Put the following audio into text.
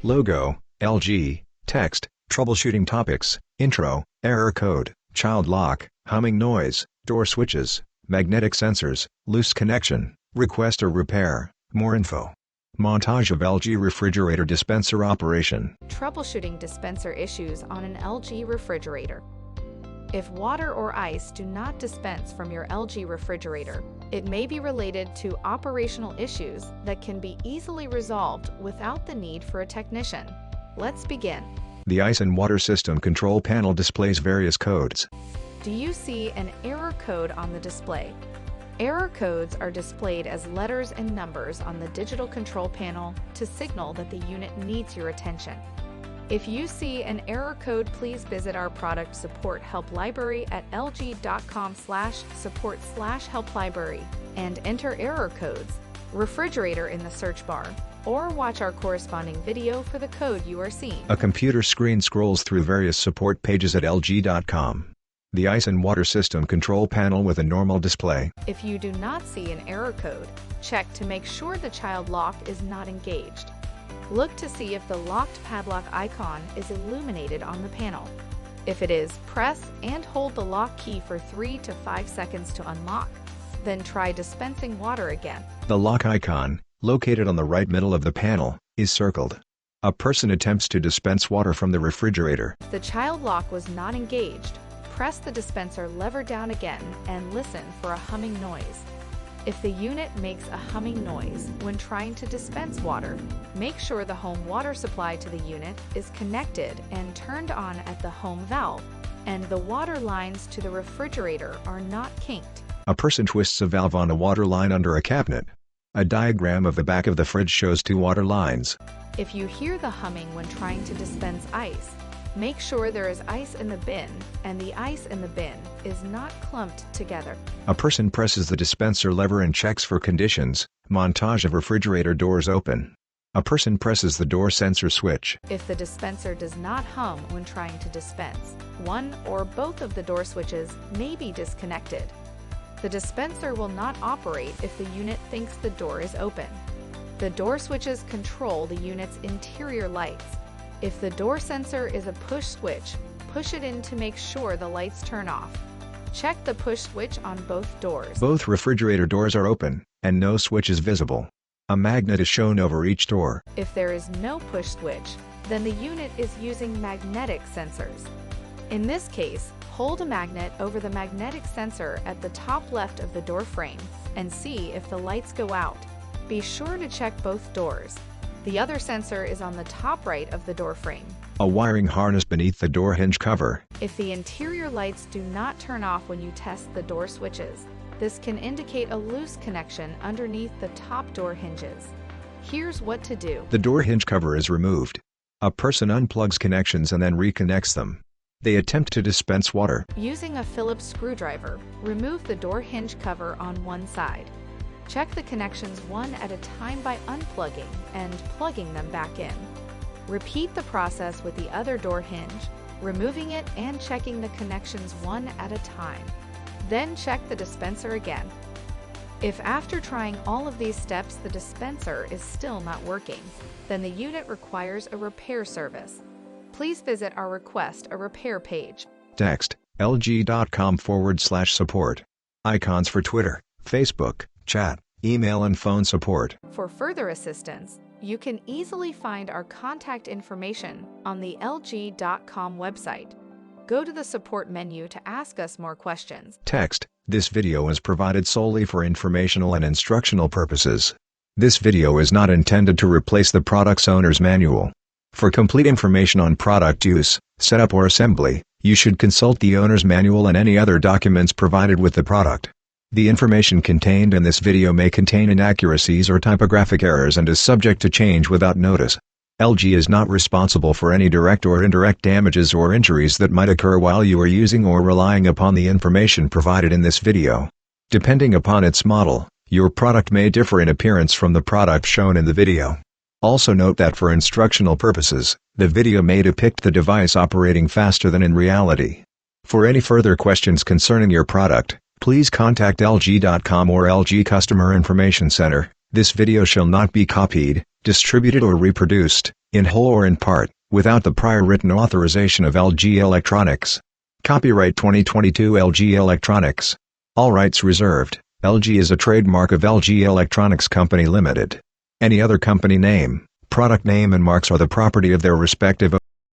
Logo, LG, Text, Troubleshooting Topics, Intro, Error Code, Child Lock, Humming Noise, Door Switches, Magnetic Sensors, Loose Connection, Request or Repair, More Info. Montage of LG Refrigerator Dispenser Operation. Troubleshooting dispenser issues on an LG refrigerator. If water or ice do not dispense from your LG refrigerator, it may be related to operational issues that can be easily resolved without the need for a technician. Let's begin. The Ice and Water System Control Panel displays various codes. Do you see an error code on the display? Error codes are displayed as letters and numbers on the digital control panel to signal that the unit needs your attention. If you see an error code, please visit our product support help library at lg.com/support/help-library and enter error codes, refrigerator in the search bar, or watch our corresponding video for the code you are seeing. A computer screen scrolls through various support pages at lg.com. The Ice and Water System Control Panel with a normal display. If you do not see an error code, check to make sure the child lock is not engaged. Look to see if the locked padlock icon is illuminated on the panel. If it is, press and hold the lock key for 3 to 5 seconds to unlock. Then try dispensing water again. The lock icon, located on the right middle of the panel, is circled. A person attempts to dispense water from the refrigerator. The child lock was not engaged. Press the dispenser lever down again and listen for a humming noise. If the unit makes a humming noise when trying to dispense water, make sure the home water supply to the unit is connected and turned on at the home valve, and the water lines to the refrigerator are not kinked. A person twists a valve on a water line under a cabinet. A diagram of the back of the fridge shows 2 water lines. If you hear the humming when trying to dispense ice, make sure there is ice in the bin and the ice in the bin is not clumped together. A person presses the dispenser lever and checks for conditions. Montage of refrigerator doors open. A person presses the door sensor switch. If the dispenser does not hum when trying to dispense, one or both of the door switches may be disconnected. The dispenser will not operate if the unit thinks the door is open. The door switches control the unit's interior lights. If the door sensor is a push switch, push it in to make sure the lights turn off. Check the push switch on both doors. Both refrigerator doors are open, and no switch is visible. A magnet is shown over each door. If there is no push switch, then the unit is using magnetic sensors. In this case, hold a magnet over the magnetic sensor at the top left of the door frame and see if the lights go out. Be sure to check both doors. The other sensor is on the top right of the door frame. A wiring harness beneath the door hinge cover. If the interior lights do not turn off when you test the door switches, this can indicate a loose connection underneath the top door hinges. Here's what to do. The door hinge cover is removed. A person unplugs connections and then reconnects them. They attempt to dispense water. Using a Phillips screwdriver, remove the door hinge cover on one side. Check the connections one at a time by unplugging and plugging them back in. Repeat the process with the other door hinge, removing it and checking the connections one at a time. Then check the dispenser again. If after trying all of these steps the dispenser is still not working, then the unit requires a repair service. Please visit our Request a Repair page. Text, lg.com/support. Icons for Twitter, Facebook, chat, email and phone support. For further assistance, you can easily find our contact information on the lg.com website. Go to the support menu to ask us more questions. Text, this video is provided solely for informational and instructional purposes. This video is not intended to replace the product's owner's manual. For complete information on product use, setup or assembly, you should consult the owner's manual and any other documents provided with the product. The information contained in this video may contain inaccuracies or typographic errors and is subject to change without notice. LG is not responsible for any direct or indirect damages or injuries that might occur while you are using or relying upon the information provided in this video. Depending upon its model, your product may differ in appearance from the product shown in the video. Also note that for instructional purposes, the video may depict the device operating faster than in reality. For any further questions concerning your product, please contact lg.com or LG Customer Information Center. This video shall not be copied, distributed or reproduced, in whole or in part, without the prior written authorization of LG Electronics. Copyright 2022 LG Electronics. All rights reserved. LG is a trademark of LG Electronics Company Limited. Any other company name, product name and marks are the property of their respective